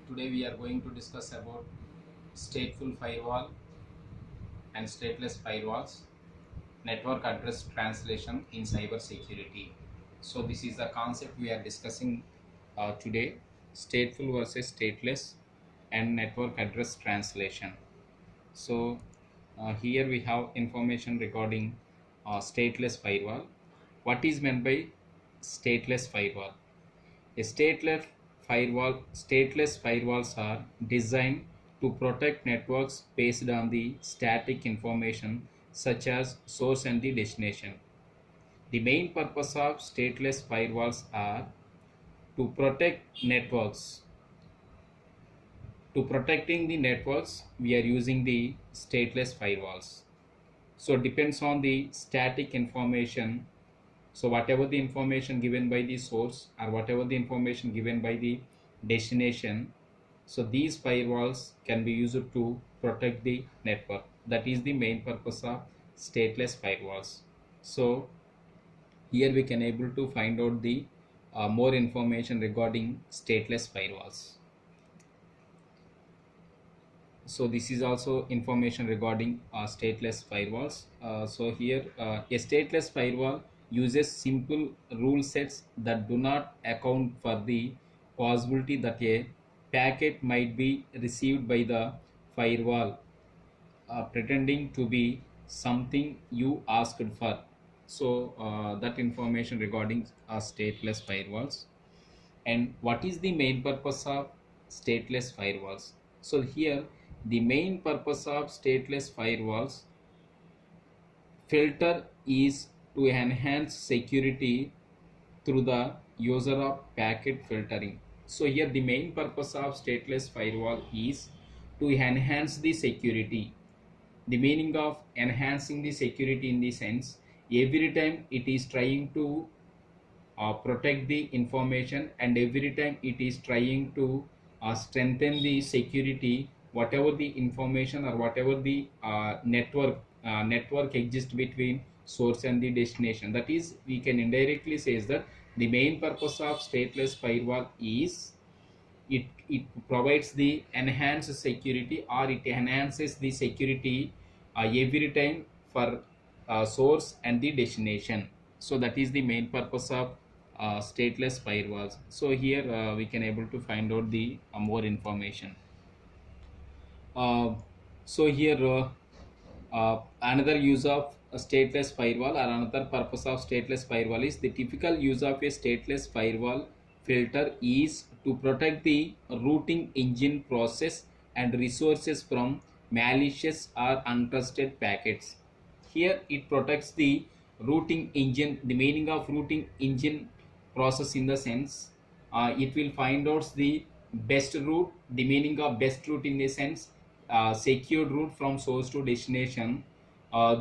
Today we are going to discuss about stateful firewall and stateless firewalls, network address translation in cyber security. So this is the concept we are discussing today: stateful versus stateless and network address translation. So here we have information regarding stateless firewall. What is meant by stateless firewall? A stateless firewalls are designed to protect networks based on the static information such as source and the destination. The main purpose of stateless firewalls are to protect networks. To protecting the networks, we are using the stateless firewalls. So depends on the static information. So whatever the information given by the source or whatever the information given by the destination, so these firewalls can be used to protect the network. That is the main purpose of stateless firewalls. So here we can able to find out the more information regarding stateless firewalls. So this is also information regarding stateless firewalls. So here a stateless firewall uses simple rule sets that do not account for the possibility that a packet might be received by the firewall pretending to be something you asked for. So that information regarding stateless firewalls. And what is the main purpose of stateless firewalls? So here the main purpose of stateless firewalls filter is to enhance security through the user of packet filtering. So here the main purpose of stateless firewall is to enhance the security. The meaning of enhancing the security in the sense, every time it is trying to protect the information, and every time it is trying to strengthen the security, whatever the information or whatever the network exists between source and the destination. That is, we can indirectly say is that the main purpose of stateless firewall is it provides the enhanced security, or it enhances the security every time for source and the destination. So that is the main purpose of stateless firewalls. So here we can able to find out the more information. uh, so here another use of a stateless firewall, or another purpose of stateless firewall, is the typical use of a stateless firewall filter is to protect the routing engine process and resources from malicious or untrusted packets. Here it protects the routing engine. The meaning of routing engine process in the sense, it will find out the best route. The meaning of best route in the sense, secured route from source to destination.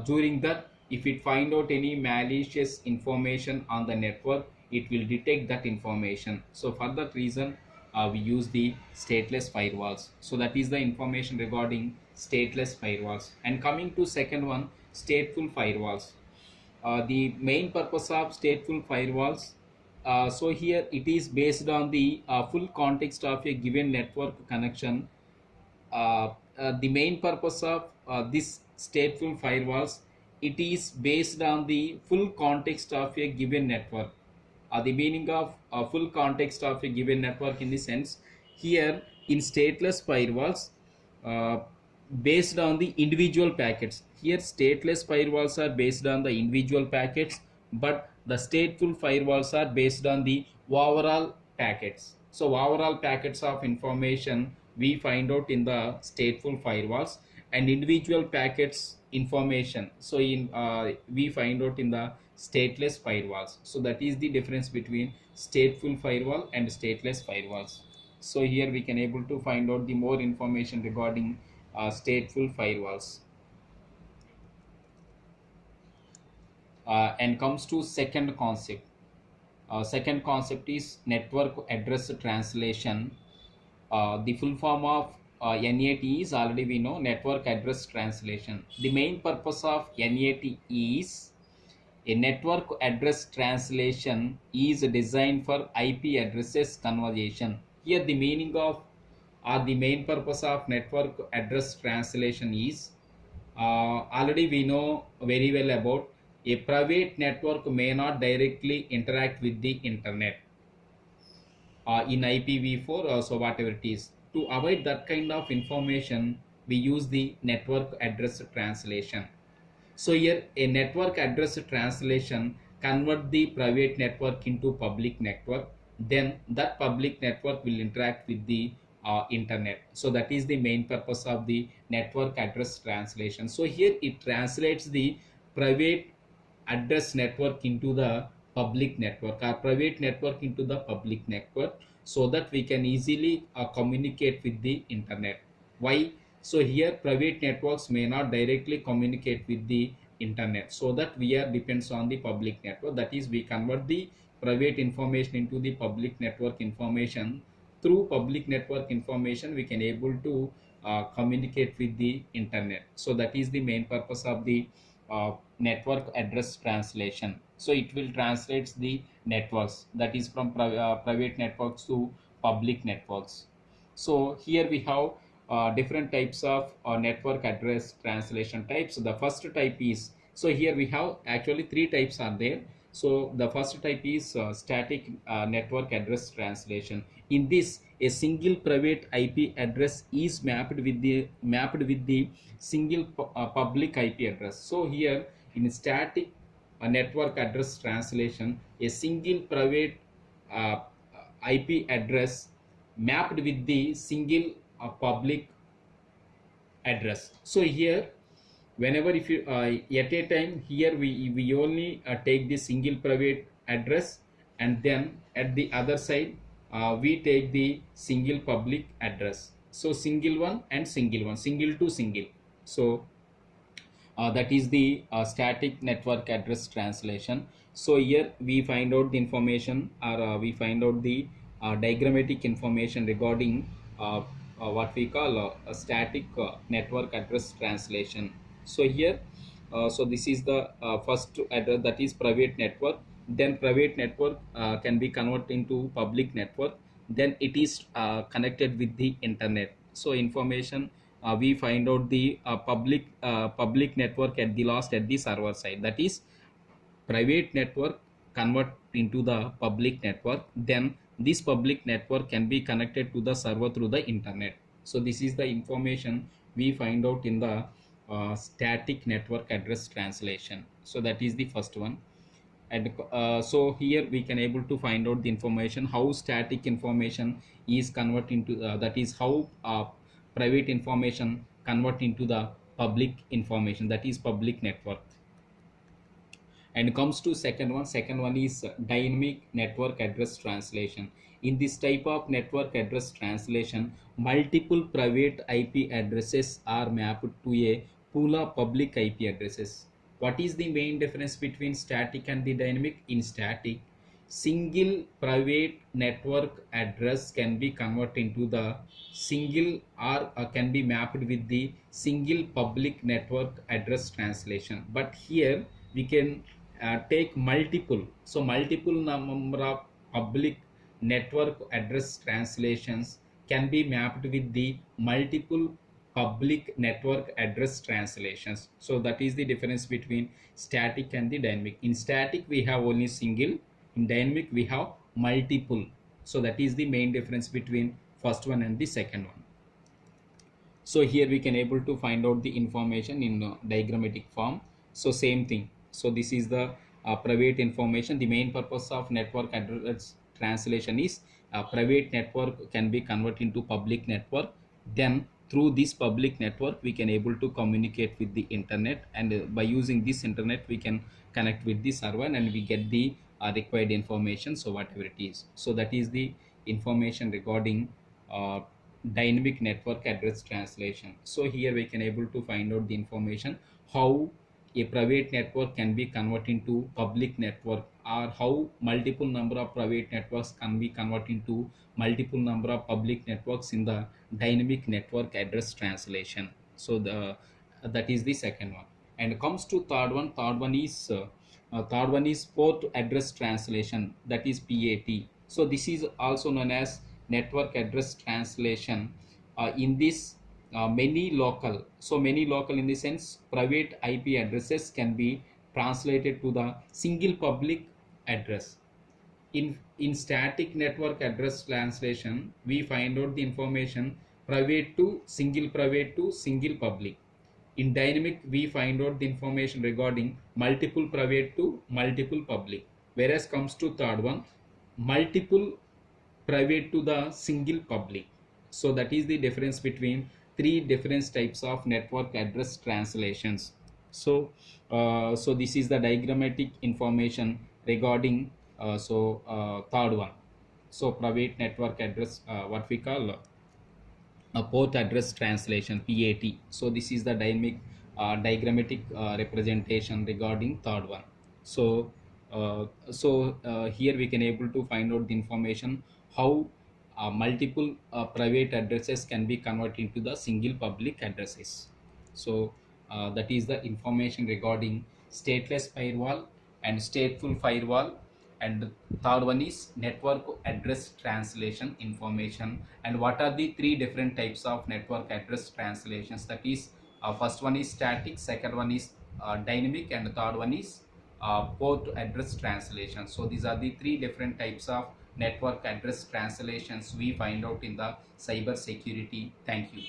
During that, if it find out any malicious information on the network, it will detect that information. So for that reason, we use the stateless firewalls. So that is the information regarding stateless firewalls. And coming to second one, stateful firewalls. The main purpose of stateful firewalls, so here it is based on the full context of a given network connection. The main purpose of this stateful firewalls, it is based on the full context of a given network. The meaning of full context of a given network in the sense, here in stateless firewalls, uh, based on the individual packets. Here stateless firewalls are based on the individual packets, but the stateful firewalls are based on the overall packets. So overall packets of information we find out in the stateful firewalls, and individual packets information, so in we find out in the stateless firewalls. So that is the difference between stateful firewall and stateless firewalls. So here we can able to find out the more information regarding stateful firewalls. And comes to second concept. Second concept is network address translation. The full form of NAT is, already we know, network address translation. The main purpose of NAT is a network address translation is designed for IP addresses conversion. Here the meaning of or the main purpose of network address translation is, already we know very well about, a private network may not directly interact with the internet in IPv4 or so whatever it is. To avoid that kind of information, we use the network address translation. So here a network address translation convert the private network into public network. Then that public network will interact with the internet. So that is the main purpose of the network address translation. So here it translates the private address network into the public network, or private network into the public network, so that we can easily communicate with the internet. Why? So here private networks may not directly communicate with the internet, so that we are depends on the public network. That is, we convert the private information into the public network information. Through public network information we can able to communicate with the internet. So that is the main purpose of the network address translation. So it will translate the networks, that is from private networks to public networks. So here we have different types of network address translation types. So the first type is, so here we have actually three types are there. So the first type is static network address translation. In this, a single private IP address is mapped with the single public IP address. So here in static network address translation, a single private uh, IP address mapped with the single public address. So here whenever if you at a time, here we only take the single private address, and then at the other side we take the single public address. So single one and single one, single to single. So that is the static network address translation. So here we find out the information, or we find out the diagrammatic information regarding what we call a static network address translation. So here so this is the first address, that is private network. Then private network can be converted into public network. Then it is connected with the internet. So information we find out the public network at the last at the server side. That is, private network convert into the public network. Then this public network can be connected to the server through the internet. So this is the information we find out in the static network address translation. So that is the first one. And so here we can able to find out the information how static information is convert into that is how private information convert into the public information, that is public network. And comes to second one is dynamic network address translation. In this type of network address translation, multiple private IP addresses are mapped to a pool of public IP addresses. What is the main difference between static and the dynamic? In static, single private network address can be converted into the single, or can be mapped with the single public network address translation. But here we can take multiple, so multiple number of public network address translations can be mapped with the multiple public network address translations. So that is the difference between static and the dynamic. In static we have only single, in dynamic we have multiple. So that is the main difference between first one and the second one. So here we can able to find out the information in diagrammatic form. So same thing. So this is the private information. The main purpose of network address translation is private network can be converted into public network. Then through this public network we can able to communicate with the internet, and by using this internet we can connect with the server and we get the required information, so whatever it is. So that is the information regarding dynamic network address translation. So here we can able to find out the information how a private network can be converted into public network, or how multiple number of private networks can be converted into multiple number of public networks in the dynamic network address translation. So the that is the second one. And comes to third one is port address translation, that is PAT. So this is also known as network address translation. in this many local in the sense private IP addresses can be translated to the single public address. In static network address translation, we find out the information private to single public. In dynamic, we find out the information regarding multiple private to multiple public. Whereas comes to third one, multiple private to the single public. So that is the difference between three different types of network address translations. So this is the diagrammatic information regarding third one. So private network address, what we call port address translation, PAT. So this is the dynamic diagrammatic representation regarding third one. So here we can able to find out the information how multiple private addresses can be converted into the single public addresses. So that is the information regarding stateless firewall and stateful firewall, and the third one is network address translation information. And what are the three different types of network address translations? That is, first one is static, second one is dynamic, and the third one is port address translation. So these are the three different types of network address translations we find out in the cyber security. Thank you.